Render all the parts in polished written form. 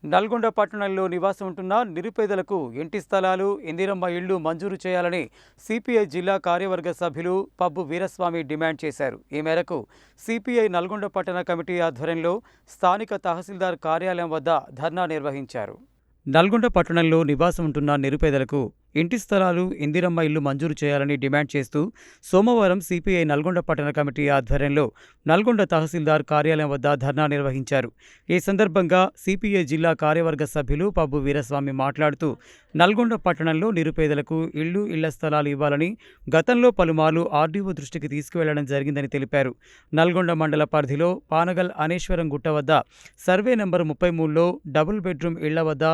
నల్గొండ పట్టణంలో నివాసం ఉంటున్న నిరుపేదలకు ఇంటి స్థలాలు, ఇందిరమ్మ ఇళ్లు మంజూరు చేయాలని సిపిఐ జిల్లా కార్యవర్గ సభ్యులు పబ్బు వీరస్వామి డిమాండ్ చేశారు. ఈ మేరకు సిపిఐ నల్గొండ పట్టణ కమిటీ ఆధ్వర్యంలో స్థానిక తహసీల్దార్ కార్యాలయం వద్ద ధర్నా నిర్వహించారు. నల్గొండ పట్టణంలో నివాసం ఉంటున్న నిరుపేదలకు ఇంటి స్థలాలు, ఇందిరమ్మ ఇల్లు మంజూరు చేయాలని డిమాండ్ చేస్తూ సోమవారం సిపిఐ నల్గొండ పట్టణ కమిటీ ఆధ్వర్యంలో నల్గొండ తహసీల్దార్ కార్యాలయం వద్ద ధర్నా నిర్వహించారు. ఈ సందర్భంగా సిపిఐ జిల్లా కార్యవర్గ సభ్యులు పబ్బు వీరస్వామి మాట్లాడుతూ నల్గొండ పట్టణంలో నిరుపేదలకు ఇళ్ల స్థలాలు ఇవ్వాలని గతంలో పలుమార్లు ఆర్డీఓ దృష్టికి తీసుకువెళ్లడం జరిగిందని తెలిపారు. నల్గొండ మండల పరిధిలో పానగల్ అనేశ్వరం గుట్ట వద్ద సర్వే నెంబర్ 33లో డబుల్ బెడ్రూమ్ ఇళ్ల వద్ద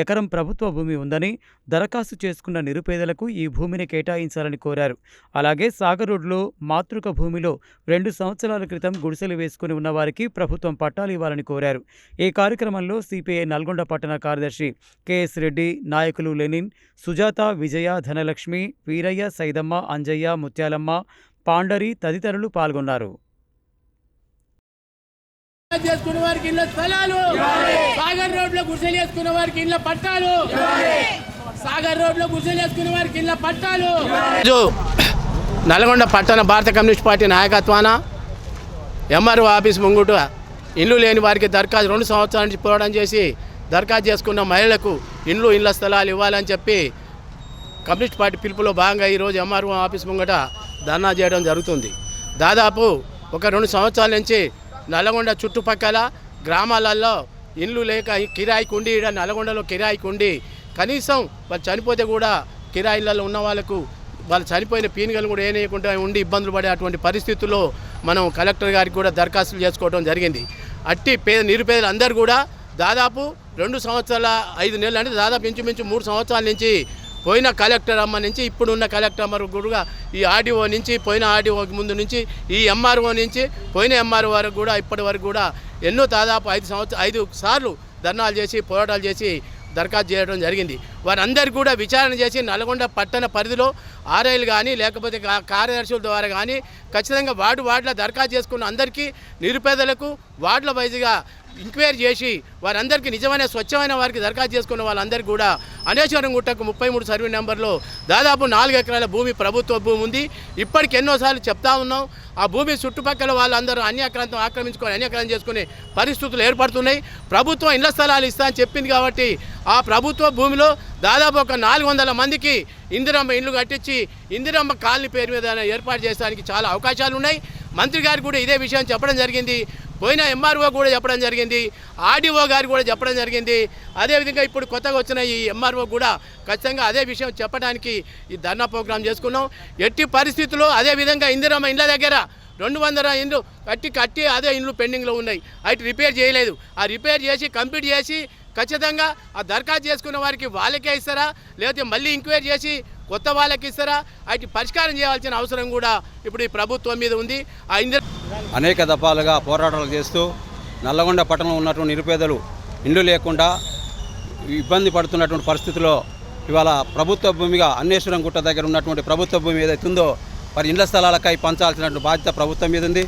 ఎకరం ప్రభుత్వ భూమి ఉందని, దరఖాస్తు చేసుకున్న నిరుపేదలకు ఈ భూమిని కేటాయించాలని కోరారు. అలాగే సాగర్ రోడ్లో మాతృక భూమిలో 2 సంవత్సరాల క్రితం గుడిసెలు వేసుకుని ఉన్న వారికి ప్రభుత్వం పట్టాలు ఇవ్వాలని కోరారు. ఈ కార్యక్రమంలో సిపిఐ నల్గొండ పట్టణ కార్యదర్శి కెఎస్ రెడ్డి, నాయకులు లెనిన్, సుజాత, విజయ, ధనలక్ష్మి, వీరయ్య, సైదమ్మ, అంజయ్య, ముత్యాలమ్మ, పాండరి తదితరులు పాల్గొన్నారు. చేసుకున్న వారికి ఇళ్ళ స్థలాలు, సాగర్ రోడ్ లో గుడిసెలు వేసుకున్న వారికి ఇళ్ళ పట్టాలు, సాగర్ రోడ్ లో గుడిసెలు వేసుకున్న వారికి ఇళ్ళ పట్టాలు. నల్గొండ పట్టణ భారత కమ్యూనిస్ట్ పార్టీ నాయకత్వాన ఎంఆర్ఓ ఆఫీస్ ముంగుట ఇల్లు లేని వారికి దరఖాస్తు 2 సంవత్సరాల నుంచి పోరాటం చేసి దరఖాస్తు చేసుకున్న మహిళలకు ఇళ్ళ స్థలాలు ఇవ్వాలని చెప్పి కమ్యూనిస్ట్ పార్టీ పిలుపులో భాగంగా ఈరోజు ఎంఆర్ఓ ఆఫీస్ ముంగట ధర్నా చేయడం జరుగుతుంది. దాదాపు ఒక 2 సంవత్సరాల నుంచి నల్గొండ చుట్టుపక్కల గ్రామాలలో ఇండ్లు లేక కిరాయికి ఉండి, నల్గొండలో కిరాయికి ఉండి కనీసం వాళ్ళు చనిపోతే కూడా కిరాయిలలో ఉన్న వాళ్ళకు వాళ్ళు చనిపోయిన పీనుగలు కూడా ఏనేయకుండా ఉండి ఇబ్బందులు పడే అటువంటి పరిస్థితుల్లో మనం కలెక్టర్ గారికి కూడా దరఖాస్తులు చేసుకోవడం జరిగింది. అట్టి నిరుపేదలు అందరూ కూడా దాదాపు 2 సంవత్సరాల 5 నెలలు అంటే దాదాపు ఇంచుమించు 3 సంవత్సరాల నుంచి పోయిన కలెక్టర్ అమ్మ నుంచి ఇప్పుడున్న కలెక్టర్ అమ్మ కూడా ఈ ఆర్డీఓ నుంచి, పోయిన ఆర్డీఓ ముందు నుంచి, ఈ ఎంఆర్ఓ నుంచి పోయిన ఎంఆర్ఓ వరకు కూడా ఇప్పటి వరకు కూడా ఎన్నో దాదాపు 5 సార్లు ధర్నాలు చేసి పోరాటాలు చేసి దరఖాస్తు చేయడం జరిగింది. వారందరికీ కూడా విచారణ చేసి నల్గొండ పట్టణ పరిధిలో ఆర్ఐలు కానీ లేకపోతే కార్యదర్శుల ద్వారా కానీ ఖచ్చితంగా వార్డులో దరఖాస్తు చేసుకున్న అందరికీ నిరుపేదలకు వార్డుల వైజ్గా ఎంక్వైరీ చేసి వారందరికీ నిజమైన స్వచ్ఛమైన వారికి దరఖాస్తు చేసుకున్న వాళ్ళందరికీ కూడా అనేశ్వరం గుట్టకు 33 సర్వే నెంబర్లో దాదాపు 4 ఎకరాల భూమి ప్రభుత్వ భూమి ఉంది. ఇప్పటికి ఎన్నోసార్లు చెప్తా ఉన్నాం. ఆ భూమి చుట్టుపక్కల వాళ్ళందరూ అన్యాక్రాంతం ఆక్రమించుకొని అన్యాక్రాంతం చేసుకునే పరిస్థితులు ఏర్పడుతున్నాయి. ప్రభుత్వం ఇళ్ల స్థలాలు ఇస్తా అని చెప్పింది కాబట్టి ఆ ప్రభుత్వ భూమిలో దాదాపు ఒక 400 మందికి ఇందిరమ్మ ఇల్లు కట్టించి ఇందిరమ్మ కాలనీ పేరు మీద ఏర్పాటు చేయడానికి చాలా అవకాశాలు ఉన్నాయి. మంత్రి గారు కూడా ఇదే విషయం చెప్పడం జరిగింది. పోయిన ఎంఆర్ఓ కూడా చెప్పడం జరిగింది, ఆర్డీఓ గారు కూడా చెప్పడం జరిగింది. అదేవిధంగా ఇప్పుడు కొత్తగా వచ్చిన ఈ ఎంఆర్ఓ కూడా ఖచ్చితంగా అదే విషయం చెప్పడానికి ఈ ధర్నా ప్రోగ్రాం చేసుకున్నాం. ఎట్టి పరిస్థితుల్లో అదేవిధంగా ఇందిరమ్మ ఇండ్ల దగ్గర 200 ఇండ్లు కట్టి అదే ఇండ్లు పెండింగ్లో ఉన్నాయి. అటు రిపేర్ చేయలేదు. ఆ రిపేర్ చేసి కంప్లీట్ చేసి ఖచ్చితంగా ఆ దరఖాస్తు చేసుకున్న వారికి వాళ్ళకే ఇస్తారా, లేకపోతే మళ్ళీ ఎంక్వైరీ చేసి కొత్త వాళ్ళకి ఇస్తారా, అటు పరిష్కారం చేయాల్సిన అవసరం కూడా ఇప్పుడు ఈ ప్రభుత్వం మీద ఉంది. అనేక దఫాలుగా పోరాటాలు చేస్తూ నల్లగొండ పట్టణంలో ఉన్నటువంటి నిరుపేదలు ఇండ్లు లేకుండా ఇబ్బంది పడుతున్నటువంటి పరిస్థితుల్లో ఇవాళ ప్రభుత్వ భూమిగా అనేశ్వరం గుట్ట దగ్గర ఉన్నటువంటి ప్రభుత్వ భూమి ఏదైతే ఉందో మరి ఇళ్ల స్థలాలకై పంచాల్సినటువంటి బాధ్యత ప్రభుత్వం మీద ఉంది.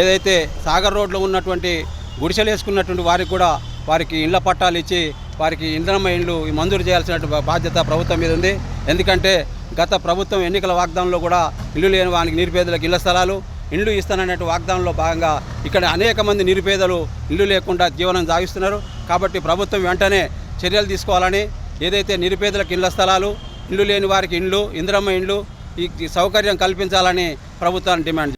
ఏదైతే సాగర్ రోడ్లో ఉన్నటువంటి గుడిసెలు వేసుకున్నటువంటి వారికి కూడా వారికి ఇళ్ల పట్టాలు ఇచ్చి వారికి ఇందిరమ్మ ఇండ్లు మంజూరు చేయాల్సినటువంటి బాధ్యత ప్రభుత్వం మీద ఉంది. ఎందుకంటే గత ప్రభుత్వం ఎన్నికల వాగ్దానంలో కూడా ఇల్లు లేని వారికి నిరుపేదలకు ఇళ్ల స్థలాలు, ఇండ్లు ఇస్తానన్నట్టు వాగ్దానంలో భాగంగా ఇక్కడ అనేక మంది నిరుపేదలు ఇల్లు లేకుండా జీవనం సాగిస్తున్నారు. కాబట్టి ప్రభుత్వం వెంటనే చర్యలు తీసుకోవాలని, ఏదైతే నిరుపేదలకు ఇళ్ల స్థలాలు, ఇల్లు లేని వారికి ఇండ్లు, ఇందిరమ్మ ఇండ్లు ఈ సౌకర్యం కల్పించాలని ప్రభుత్వాన్ని డిమాండ్